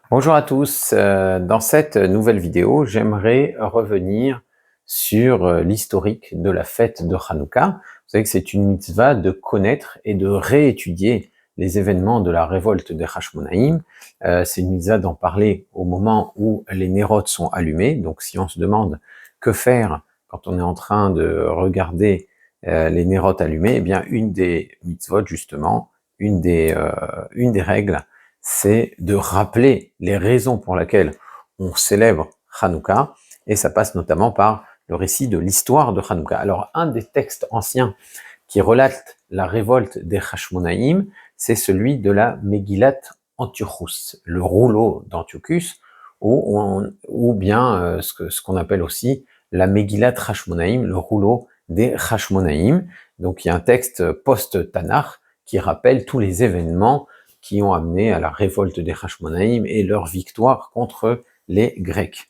Bonjour à tous, dans cette nouvelle vidéo, j'aimerais revenir sur l'historique de la fête de Hanouka. Vous savez que c'est une mitzvah de connaître et de réétudier les événements de la révolte des Hashmonaïm. C'est une mitzvah d'en parler au moment où les nérotes sont allumés. Donc si on se demande que faire quand on est en train de regarder les nérotes allumés, eh bien une des mitzvot justement, une des règles, c'est de rappeler les raisons pour lesquelles on célèbre Hanouka, et ça passe notamment par le récit de l'histoire de Hanouka. Alors, un des textes anciens qui relate la révolte des Hashmonaïm, c'est celui de la Megillat Antiochus, le rouleau d'Antiochus, ou bien ce qu'on appelle aussi la Megillat Hashmonaïm, le rouleau des Hashmonaïm. Donc, il y a un texte post-Tanakh qui rappelle tous les événements qui ont amené à la révolte des Hashmonaïm et leur victoire contre les Grecs.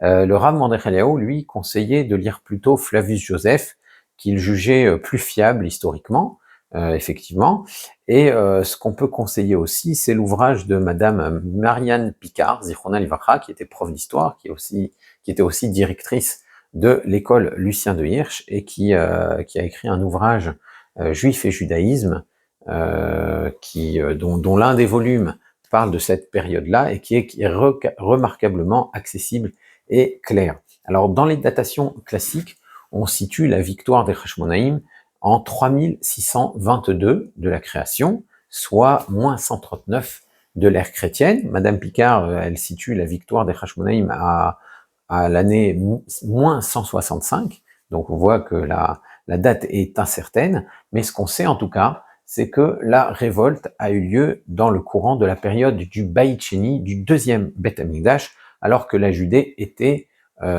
Le Rav Mordechai Eliaou, lui, conseillait de lire plutôt Flavius Joseph, qu'il jugeait plus fiable historiquement, effectivement. Et ce qu'on peut conseiller aussi, c'est l'ouvrage de Madame Marianne Picard, Zichrona Livachra, qui était prof d'histoire, qui était aussi directrice de l'école Lucien de Hirsch, et qui a écrit un ouvrage Juif et judaïsme, dont l'un des volumes parle de cette période-là et qui est remarquablement accessible et clair. Alors, dans les datations classiques, on situe la victoire des Hashmonaïm en 3622 de la création, soit moins 139 de l'ère chrétienne. Madame Picard, elle situe la victoire des Hashmonaïm à l'année moins 165, donc on voit que la date est incertaine, mais ce qu'on sait en tout cas, c'est que la révolte a eu lieu dans le courant de la période du Baït Sheni, du deuxième Beth Amikdash, alors que la Judée était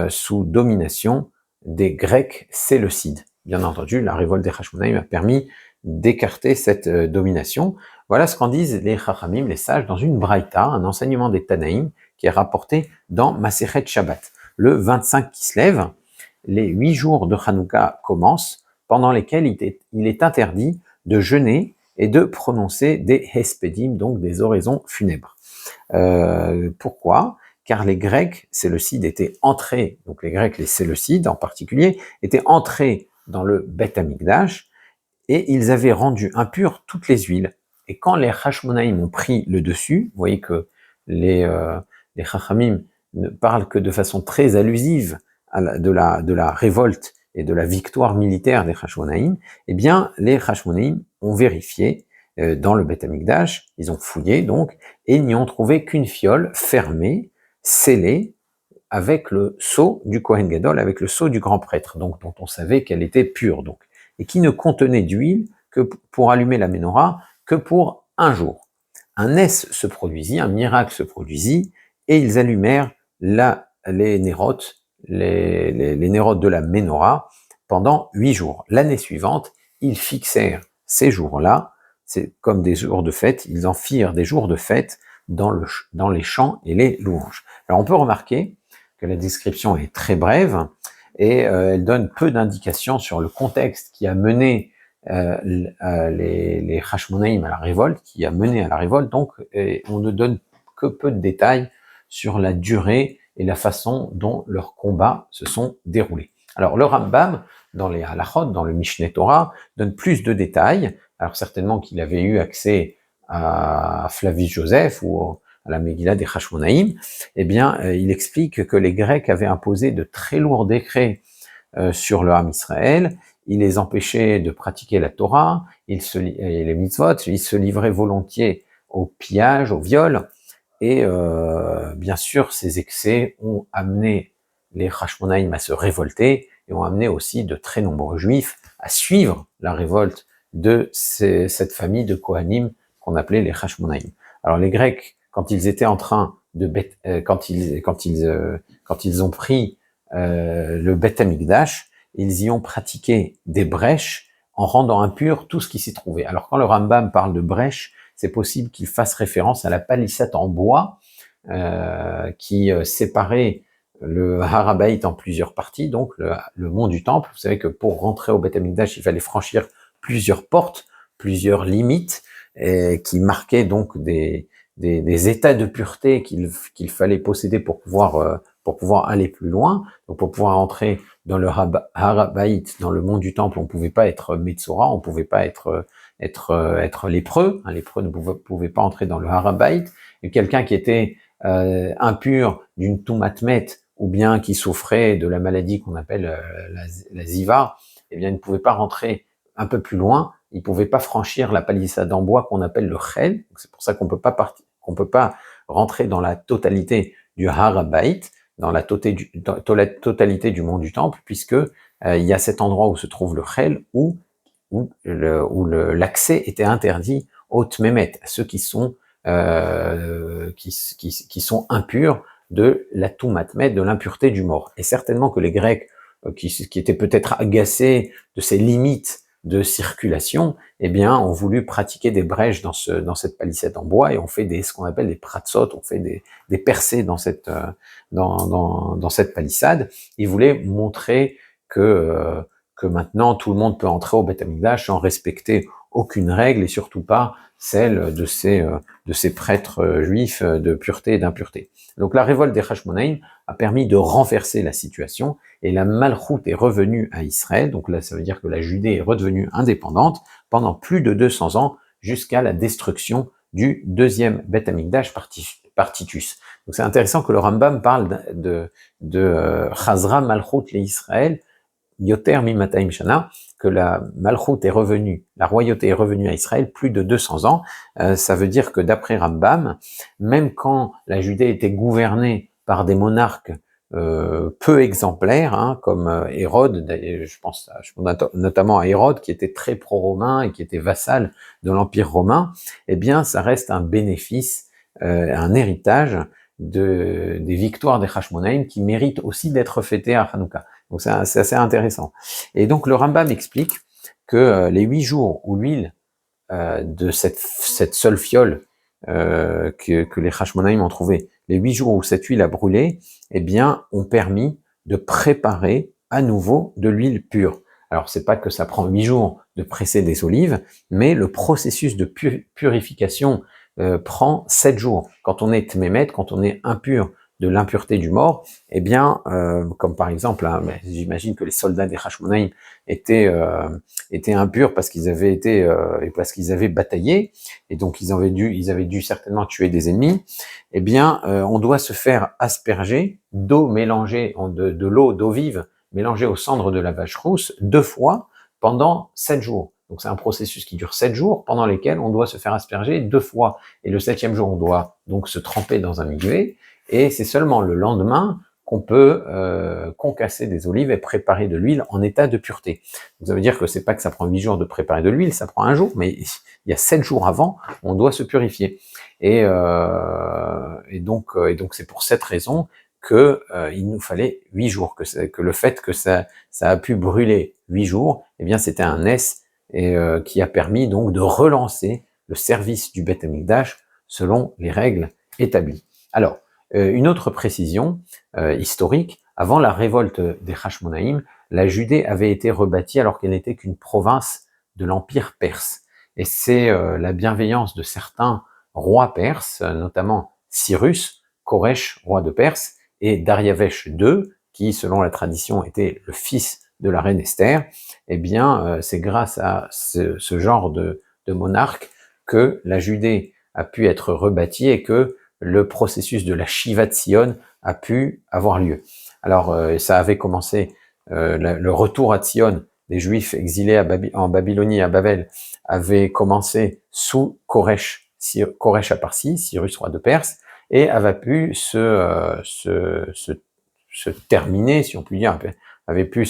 sous domination des Grecs séleucides. Bien entendu, la révolte des Hashmonaïm a permis d'écarter cette domination. Voilà ce qu'en disent les Chachamim, les sages, dans une braïta, un enseignement des Tanaïm, qui est rapporté dans Masechet Shabbat. Le 25 Kislev, les 8 jours de Hanouka commencent, pendant lesquels il est interdit de jeûner et de prononcer des hespédim, donc des oraisons funèbres. Pourquoi ? Car les Grecs séleucides étaient entrés, donc les Grecs, les séleucides en particulier, étaient entrés dans le Beth Amikdash et ils avaient rendu impures toutes les huiles. Et quand les Hashmonaïm ont pris le dessus, vous voyez que les Chachamim ne parlent que de façon très allusive de la révolte et de la victoire militaire des Hashmonaïm, eh bien, les Hashmonaïm ont vérifié dans le Beth Amikdash, ils ont fouillé donc, et ils n'y ont trouvé qu'une fiole fermée, scellée, avec le sceau du Kohen Gadol, avec le sceau du grand prêtre, donc dont on savait qu'elle était pure, donc, et qui ne contenait d'huile que pour allumer la menorah que pour un jour. Un ess se produisit, un miracle se produisit, et ils allumèrent les nérotes, les nérotes de la menorah pendant 8 jours. L'année suivante, ils fixèrent ces jours-là, c'est comme des jours de fête, ils en firent des jours de fête dans les chants et les louanges. Alors on peut remarquer que la description est très brève et elle donne peu d'indications sur le contexte qui a mené les Hashmonaïm à la révolte, qui a mené à la révolte, donc on ne donne que peu de détails sur la durée et la façon dont leurs combats se sont déroulés. Alors le Rambam, dans les Halachot, dans le Mishneh Torah, donne plus de détails, alors certainement qu'il avait eu accès à Flavius Joseph ou à la Megillah des Hashmonaïm, eh bien, il explique que les Grecs avaient imposé de très lourds décrets sur le Ham Israël, il les empêchait de pratiquer la Torah, et les mitzvot, ils se livraient volontiers au pillage, au viol, et bien sûr, ces excès ont amené les Hashmonaïm à se révolter, et ont amené aussi de très nombreux Juifs à suivre la révolte de cette famille de Kohanim qu'on appelait les Hashmonaïm. Alors les Grecs, quand ils étaient en train quand ils ont pris le Beth Amikdash, ils y ont pratiqué des brèches en rendant impur tout ce qui s'y trouvait. Alors quand le Rambam parle de brèches, c'est possible qu'il fasse référence à la palissade en bois qui séparait le Harabait en plusieurs parties, donc le mont du Temple. Vous savez que pour rentrer au Beth Amikdash, il fallait franchir plusieurs portes, plusieurs limites, qui marquaient donc des des états de pureté qu'il fallait posséder pour pouvoir aller plus loin. Donc pour pouvoir entrer dans le Har HaBait, dans le mont du temple, on pouvait pas être Metzora, on pouvait pas être lépreux. Un lépreux ne pouvait pas entrer dans le Har HaBait. Et quelqu'un qui était impur d'une Toumatmet, ou bien qui souffrait de la maladie qu'on appelle la Ziva, eh bien, il ne pouvait pas rentrer un peu plus loin, il ne pouvait pas franchir la palissade en bois qu'on appelle le Chel. C'est pour ça qu'on peut pas rentrer dans la totalité du Har HaBait, dans la totalité du mont du temple, puisque il y a cet endroit où se trouve le Chel, où l'accès était interdit aux Tmemet, à ceux qui sont impurs de la Toumatmet, de l'impureté du mort. Et certainement que les Grecs, qui étaient peut-être agacés de ces limites de circulation, eh bien, ont voulu pratiquer des brèches dans cette palissade en bois et ont fait ce qu'on appelle des pratsot, on fait des percées dans cette palissade. Ils voulaient montrer que maintenant tout le monde peut entrer au Beth Amikdash sans respecter aucune règle et surtout pas celle de ces prêtres juifs de pureté et d'impureté. Donc la révolte des Hashmonaïm a permis de renverser la situation et la Malchoute est revenue à Israël. Donc là, ça veut dire que la Judée est redevenue indépendante pendant plus de 200 ans jusqu'à la destruction du deuxième Beth Amikdash par Titus. Donc c'est intéressant que le Rambam parle de Chazra Malchoute l'Israël, Yoter Mimataim Shana, que la Malchoute est revenue, la royauté est revenue à Israël plus de 200 ans. Ça veut dire que d'après Rambam, même quand la Judée était gouvernée par des monarques peu exemplaires, hein, comme Hérode, je pense notamment à Hérode, qui était très pro-romain et qui était vassal de l'Empire romain, eh bien, ça reste un bénéfice, un héritage des victoires des Hashmonaïm qui méritent aussi d'être fêtées à Hanouka. Donc c'est assez intéressant. Et donc le Rambam explique que les 8 jours où l'huile de cette seule fiole que les Hashmonaïm ont trouvé, les 8 jours où cette huile a brûlé, eh bien, ont permis de préparer à nouveau de l'huile pure. Alors c'est pas que ça prend 8 jours de presser des olives, mais le processus de purification prend 7 jours. Quand on est tmémet, quand on est impur de l'impureté du mort, eh bien, comme par exemple, hein, j'imagine que les soldats des Hashmonaïm étaient impurs parce qu'ils avaient bataillé, et donc ils avaient dû certainement tuer des ennemis. Eh bien, on doit se faire asperger d'eau mélangée, de l'eau, d'eau vive, mélangée aux cendres de la vache rousse 2 fois pendant 7 jours. Donc c'est un processus qui dure 7 jours, pendant lesquels on doit se faire asperger 2 fois. Et le 7e jour, on doit donc se tremper dans un migvé, et c'est seulement le lendemain qu'on peut concasser des olives et préparer de l'huile en état de pureté. Donc ça veut dire que c'est pas que ça prend 8 jours de préparer de l'huile, ça prend 1 jour, mais il y a 7 jours avant, on doit se purifier. Et donc c'est pour cette raison que il nous fallait 8 jours, que le fait que ça a pu brûler 8 jours, eh bien c'était un S et qui a permis donc de relancer le service du Beth Amikdash selon les règles établies. Alors, une autre précision historique, avant la révolte des Hashmonaïm, la Judée avait été rebâtie alors qu'elle n'était qu'une province de l'Empire perse. Et c'est la bienveillance de certains rois perses, notamment Cyrus, Koresh, roi de Perse, et Dariavesh II, qui, selon la tradition, était le fils de la reine Esther. Eh bien, c'est grâce à ce genre de monarque que la Judée a pu être rebâtie et que le processus de la Shivat Sion a pu avoir lieu. Alors, ça avait commencé, le retour à Sion des Juifs exilés en Babylonie, à Babel, avait commencé sous Koresh à Parsi, Cyrus, roi de Perse, et avait pu se terminer, si on peut dire, avait pu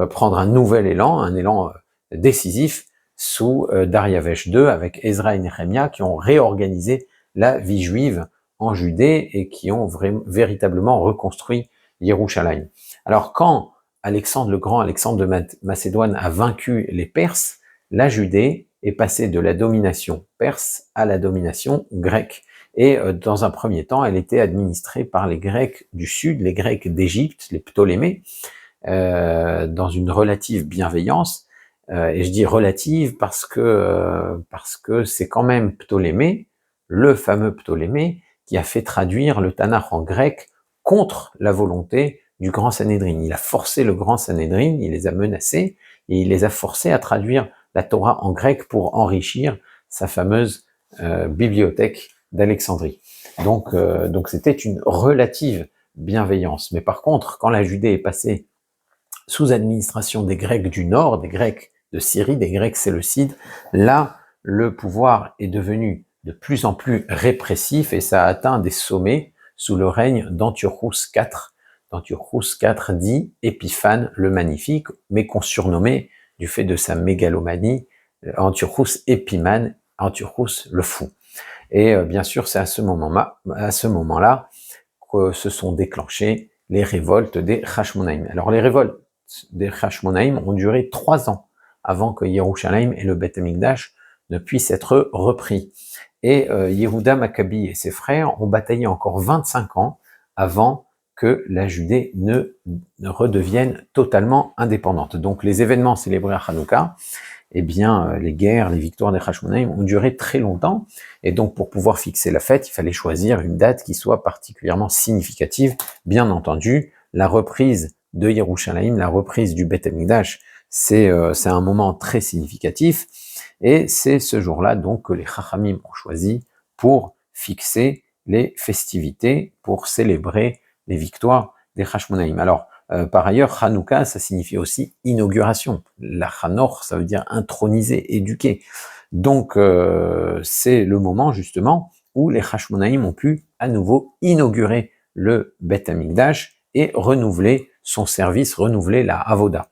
prendre un nouvel élan, un élan décisif sous Dariavesh II avec Ezra et Nehemia qui ont réorganisé la vie juive en Judée et qui ont véritablement reconstruit Yerushalayim. Alors quand Alexandre le Grand, Alexandre de Macédoine a vaincu les Perses, la Judée est passée de la domination perse à la domination grecque. Et dans un premier temps, elle était administrée par les Grecs du Sud, les Grecs d'Égypte, les Ptolémées, dans une relative bienveillance. Et je dis relative parce que c'est quand même Ptolémée, le fameux Ptolémée, qui a fait traduire le Tanakh en grec contre la volonté du grand Sanhédrin. Il a forcé le grand Sanhédrin, il les a menacés, et il les a forcés à traduire la Torah en grec pour enrichir sa fameuse bibliothèque d'Alexandrie. Donc c'était une relative bienveillance. Mais par contre, quand la Judée est passée sous administration des Grecs du Nord, des Grecs de Syrie, des Grecs séleucides, là, le pouvoir est devenu de plus en plus répressif et ça a atteint des sommets sous le règne d'Antiochus IV. Antiochus IV dit Épiphane le Magnifique, mais qu'on surnommait, du fait de sa mégalomanie, Antiochus Épimane, Antiochus le Fou. Et bien sûr, c'est à ce moment-là que se sont déclenchées les révoltes des Hashmonaïm. Alors les révoltes des Hashmonaïm ont duré 3 ans avant que Yerushalayim et le Beth Amikdash ne puissent être repris. Et Yehuda Maccabi et ses frères ont bataillé encore 25 ans avant que la Judée ne redevienne totalement indépendante. Donc les événements célébrés à Hanouka, eh bien les guerres, les victoires des Hashmonaïm ont duré très longtemps, et donc pour pouvoir fixer la fête, il fallait choisir une date qui soit particulièrement significative. Bien entendu, la reprise de Yerushalayim, la reprise du Beth Amikdash, c'est un moment très significatif, et c'est ce jour-là donc que les Chachamim ont choisi pour fixer les festivités, pour célébrer les victoires des Hashmonaïm. Alors, par ailleurs, Hanouka, ça signifie aussi inauguration. La Hanor, ça veut dire introniser, éduquer. Donc, c'est le moment justement où les Hashmonaïm ont pu à nouveau inaugurer le Beth Amikdash et renouveler son service, renouveler la Avoda.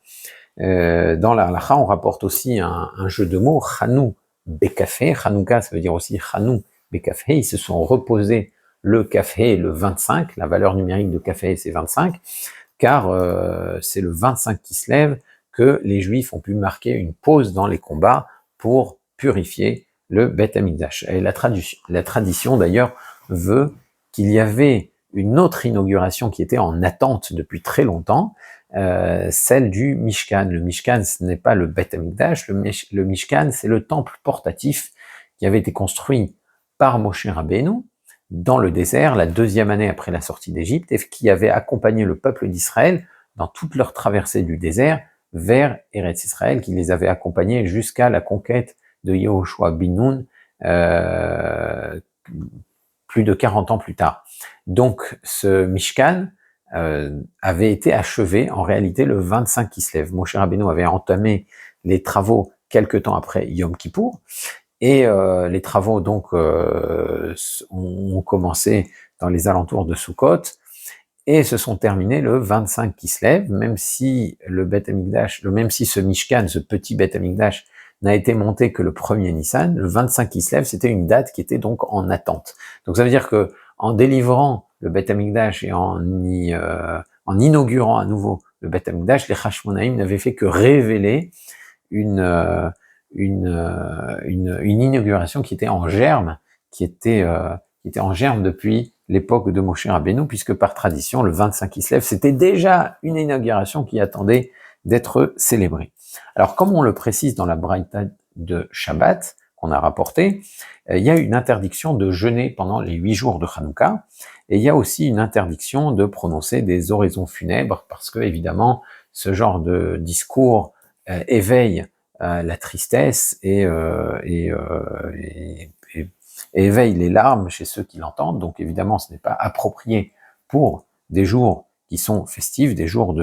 Dans la Halacha, on rapporte aussi un jeu de mots, Chanou Bekafé. Hanouka, ça veut dire aussi Chanou Bekafé. Ils se sont reposés le Kafé le 25, la valeur numérique de Kafé c'est 25, car c'est le 25 qui se lève que les Juifs ont pu marquer une pause dans les combats pour purifier le Beth Amikdash. Et la tradition d'ailleurs veut qu'il y avait une autre inauguration qui était en attente depuis très longtemps, celle du Mishkan. Le Mishkan, ce n'est pas le Beth Amikdash, le Mishkan, c'est le temple portatif qui avait été construit par Moshe Rabbeinu dans le désert, la 2e année après la sortie d'Égypte, et qui avait accompagné le peuple d'Israël dans toute leur traversée du désert vers Eretz Israël, qui les avait accompagnés jusqu'à la conquête de Yehoshua bin Nun, plus de 40 ans plus tard. Donc ce Mishkan avait été achevé en réalité le 25 Kislev. Moshe Rabbeinu avait entamé les travaux quelque temps après Yom Kippour, et les travaux donc ont commencé dans les alentours de Sukkot et se sont terminés le 25 Kislev, même si le Beth Amikdash, même si ce Mishkan, ce petit Beth Amikdash, n'a été monté que le 1er Nissan, le 25 Kislev, c'était une date qui était donc en attente. Donc ça veut dire que en délivrant le Beth Amikdash et en inaugurant à nouveau le Beth Amikdash, les Hashmonaïm n'avaient fait que révéler une inauguration qui était en germe, qui était en germe depuis l'époque de Moshe Rabbeinu, puisque par tradition, le 25 Kislev, c'était déjà une inauguration qui attendait d'être célébrée. Alors, comme on le précise dans la Braïta de Shabbat, qu'on a rapporté, il y a une interdiction de jeûner pendant les 8 jours de Hanouka, et il y a aussi une interdiction de prononcer des oraisons funèbres, parce que, évidemment, ce genre de discours éveille la tristesse et éveille les larmes chez ceux qui l'entendent. Donc évidemment, ce n'est pas approprié pour des jours qui sont festifs, des jours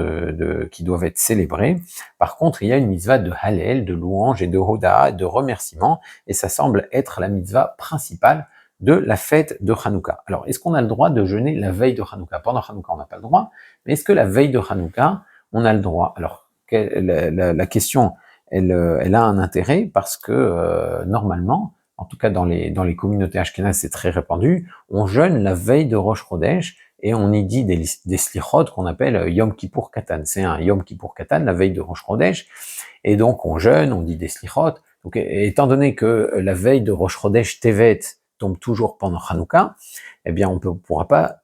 qui doivent être célébrés. Par contre, il y a une mitzvah de Hallel, de louange et de Hoda, de remerciement, et ça semble être la mitzvah principale de la fête de Hanouka. Alors, est-ce qu'on a le droit de jeûner la veille de Hanouka? Pendant Hanouka, on n'a pas le droit, mais est-ce que la veille de Hanouka, on a le droit? Alors, la question, elle a un intérêt parce que normalement, en tout cas dans les communautés ashkénazes, c'est très répandu, on jeûne la veille de Rosh Chodesh et on y dit des slichot qu'on appelle Yom Kippour Katan. C'est un Yom Kippour Katan, la veille de Rosh Chodesh, et donc on jeûne, on dit des slichot. Donc étant donné que la veille de Rosh Chodesh Tevet tombe toujours pendant Hanouka, eh bien on ne pourra pas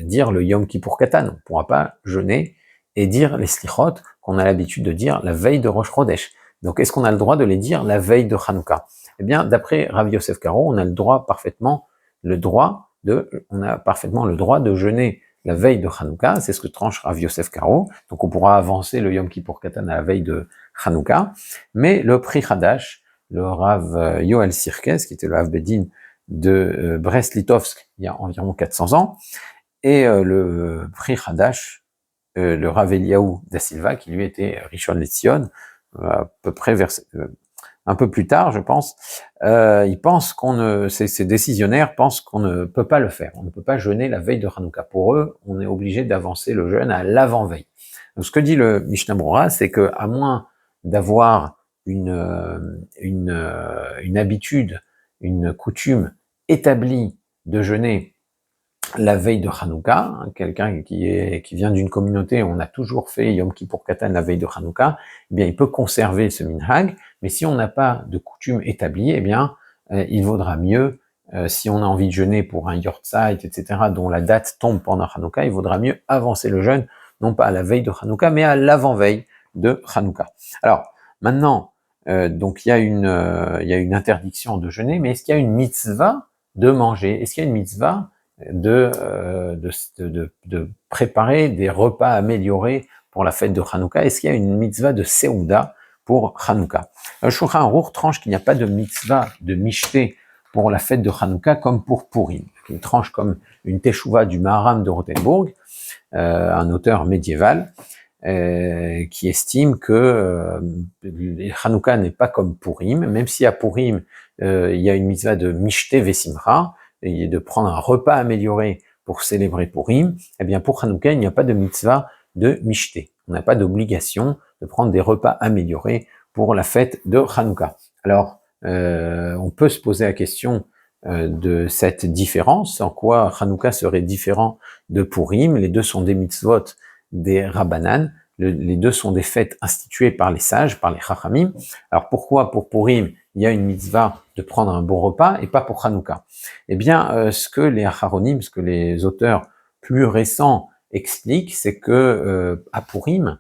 dire le Yom Kippour Katan, on ne pourra pas jeûner et dire les slichot qu'on a l'habitude de dire la veille de Rosh Chodesh. Donc, est-ce qu'on a le droit de les dire la veille de Hanouka? Eh bien, d'après Rav Yosef Karo, on a parfaitement le droit de jeûner la veille de Hanouka. C'est ce que tranche Rav Yosef Karo. Donc, on pourra avancer le Yom Kippur Katan à la veille de Hanouka. Mais le Pri Hadash, le Rav Yoel Sirkes, qui était le Rav Bedin de Brest-Litovsk il y a environ 400 ans, et le Pri Hadash, le Rav Eliaou da Silva, qui lui était Rishon LeZion, à peu près un peu plus tard, je pense, ils pensent ces décisionnaires pensent qu'on ne peut pas le faire. On ne peut pas jeûner la veille de Hanouka. Pour eux, on est obligé d'avancer le jeûne à l'avant-veille. Donc, ce que dit le Mishnah Brura, c'est que, à moins d'avoir une habitude, une coutume établie de jeûner la veille de Hanouka, quelqu'un qui vient d'une communauté où on a toujours fait Yom Kippur Katan la veille de Hanouka, eh bien, il peut conserver ce minhag, mais si on n'a pas de coutume établie, eh bien, il vaudra mieux, si on a envie de jeûner pour un Yortzeit, etc., dont la date tombe pendant Hanouka, il vaudra mieux avancer le jeûne, non pas à la veille de Hanouka, mais à l'avant-veille de Hanouka. Alors, maintenant, donc il y a une interdiction de jeûner, mais est-ce qu'il y a une mitzvah de manger? Est-ce qu'il y a une mitzvah de préparer des repas améliorés pour la fête de Hanouka? Est-ce qu'il y a une mitzvah de Seouda pour Hanouka? Le Shulchan Aruch tranche qu'il n'y a pas de mitzvah de Mishté pour la fête de Hanouka comme pour Purim. Il tranche comme une teshuva du Maharam de Rothenburg, un auteur médiéval, qui estime que Hanouka n'est pas comme Purim, même si à Purim, il y a une mitzvah de Mishté Vesimra, et de prendre un repas amélioré pour célébrer Purim, eh bien pour Hanouka, il n'y a pas de mitzvah de Mishté. On n'a pas d'obligation de prendre des repas améliorés pour la fête de Hanouka. Alors, on peut se poser la question de cette différence, en quoi Hanouka serait différent de Purim. Les deux sont des mitzvot des Rabbanan, les deux sont des fêtes instituées par les sages, par les Chachamim. Alors pourquoi pour Purim, il y a une mitzvah de prendre un bon repas et pas pour Hanouka? Eh bien, ce que les Acharonim, ce que les auteurs plus récents expliquent, c'est que à Purim,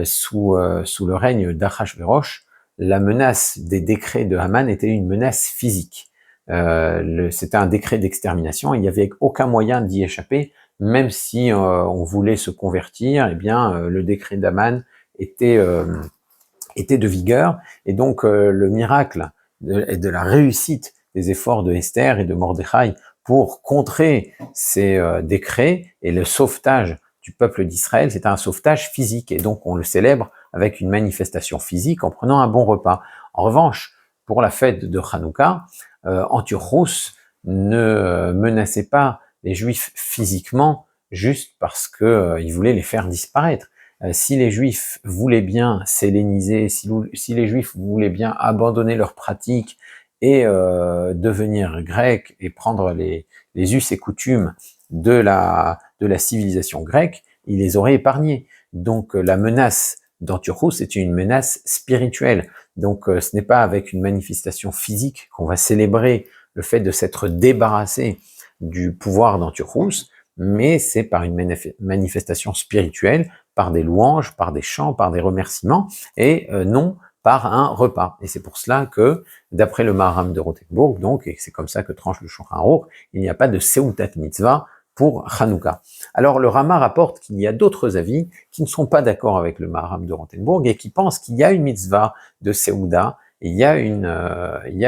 sous le règne d'Achashverosh, la menace des décrets de Haman était une menace physique. C'était un décret d'extermination, il n'y avait aucun moyen d'y échapper, même si on voulait se convertir, eh bien le décret d'Haman était de vigueur, et donc le miracle de la réussite des efforts de Esther et de Mordechai pour contrer ces décrets et le sauvetage du peuple d'Israël, c'est un sauvetage physique, et donc on le célèbre avec une manifestation physique en prenant un bon repas. En revanche, pour la fête de Hanouka, Antiochos ne menaçait pas les Juifs physiquement juste parce que il voulait les faire disparaître. Si les Juifs voulaient bien s'helléniser, si les Juifs voulaient bien abandonner leurs pratiques et devenir grecs et prendre les us et coutumes de la civilisation grecque, ils les auraient épargnés. Donc la menace d'Antiochos, c'est une menace spirituelle. Donc ce n'est pas avec une manifestation physique qu'on va célébrer le fait de s'être débarrassé du pouvoir d'Antiochos, mais c'est par une manifestation spirituelle, par des louanges, par des chants, par des remerciements, et non par un repas. Et c'est pour cela que, d'après le Maharam de Rothenburg, donc, et c'est comme ça que tranche le Shulchan Aruch, il n'y a pas de Seutat Mitzvah pour Hanouka. Alors le Rama rapporte qu'il y a d'autres avis qui ne sont pas d'accord avec le Maharam de Rothenburg et qui pensent qu'il y a une mitzvah de Seuda, et il y a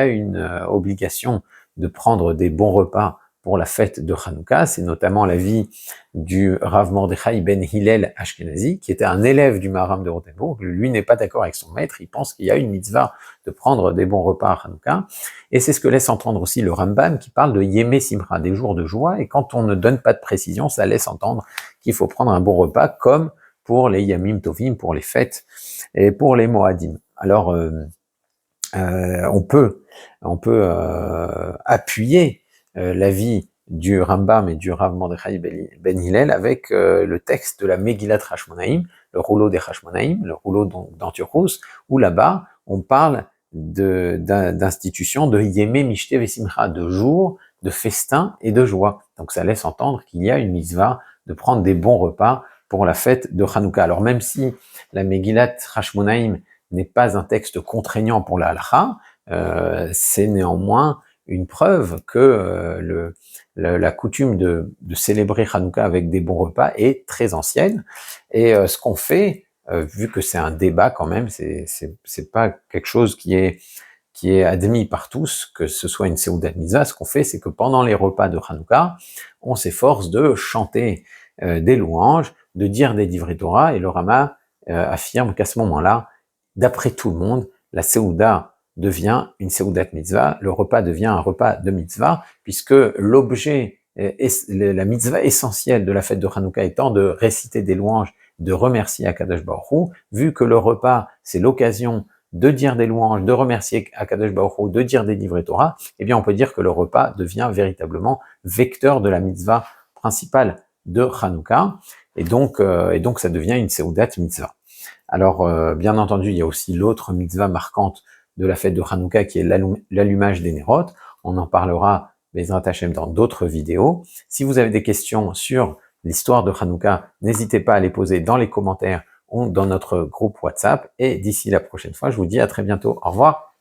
une obligation de prendre des bons repas pour la fête de Hanouka. C'est notamment l'avis du Rav Mordechai ben Hillel Ashkenazi, qui était un élève du Maharam de Rothenburg. Lui n'est pas d'accord avec son maître, il pense qu'il y a une mitzvah de prendre des bons repas à Hanouka. Et c'est ce que laisse entendre aussi le Rambam, qui parle de Yemé Simra, des jours de joie, et quand on ne donne pas de précision, ça laisse entendre qu'il faut prendre un bon repas, comme pour les Yamim Tovim, pour les fêtes, et pour les Moadim. Alors, on peut appuyer l'avis du Rambam et du Rav Mordechai ben Hillel avec le texte de la Megillat Hashmonaïm, le rouleau des Hashmonaïm, le rouleau d'Antiochos, où là-bas on parle d'institution de Yemé Mishte Vesimcha, de jours, de festins et de joie. Donc ça laisse entendre qu'il y a une mitzvah de prendre des bons repas pour la fête de Hanouka. Alors même si la Megillat Hashmonaïm n'est pas un texte contraignant pour la halakha, c'est néanmoins une preuve que la coutume de célébrer Hanouka avec des bons repas est très ancienne. Et ce qu'on fait, vu que c'est un débat quand même, c'est pas quelque chose qui est admis par tous, que ce soit une Seudat Mitzvah, ce qu'on fait, c'est que pendant les repas de Hanouka, on s'efforce de chanter des louanges, de dire des divrei Torah, et le Rama affirme qu'à ce moment-là, d'après tout le monde, la Seuda devient une Seudat Mitzvah, le repas devient un repas de Mitzvah, puisque l'objet, la Mitzvah essentielle de la fête de Hanouka étant de réciter des louanges, de remercier Akadosh Baruch Hu, vu que le repas, c'est l'occasion de dire des louanges, de remercier Akadosh Baruch Hu, de dire des divrei Torah, eh bien on peut dire que le repas devient véritablement vecteur de la mitzvah principale de Hanouka, et donc ça devient une Seudat Mitzvah. Alors bien entendu, il y a aussi l'autre mitzvah marquante de la fête de Hanouka qui est l'allumage des Nerot. On en parlera Bezrat Hashem dans d'autres vidéos. Si vous avez des questions sur l'histoire de Hanouka, n'hésitez pas à les poser dans les commentaires ou dans notre groupe WhatsApp. Et d'ici la prochaine fois, je vous dis à très bientôt. Au revoir.